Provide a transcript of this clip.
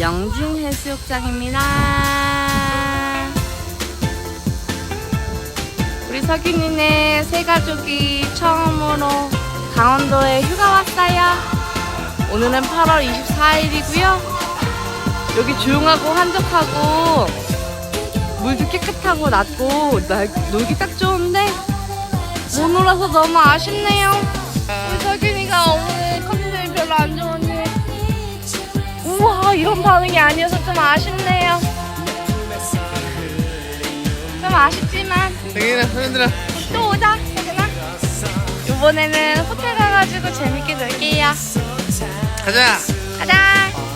영진해수욕장입니다. 우리 석윤이네 세 가족이 처음으로 강원도에 휴가 왔어요. 오늘은 8월 24일이고요. 여기 조용하고 한적하고 물도 깨끗하고 낮고 놀기 딱 좋은데 못 놀아서 너무 아쉽네요. 우리 석윤이가 오늘 컨디션이 별로 안 좋으니 우와 이런 반응이 아니어서 좀 아쉽네요. 좀 아쉽지만 석윤아, 손들어. 또 오자, 석윤아. 이번에는 호텔 가가지고 재밌게 놀게요. 가자. 가자.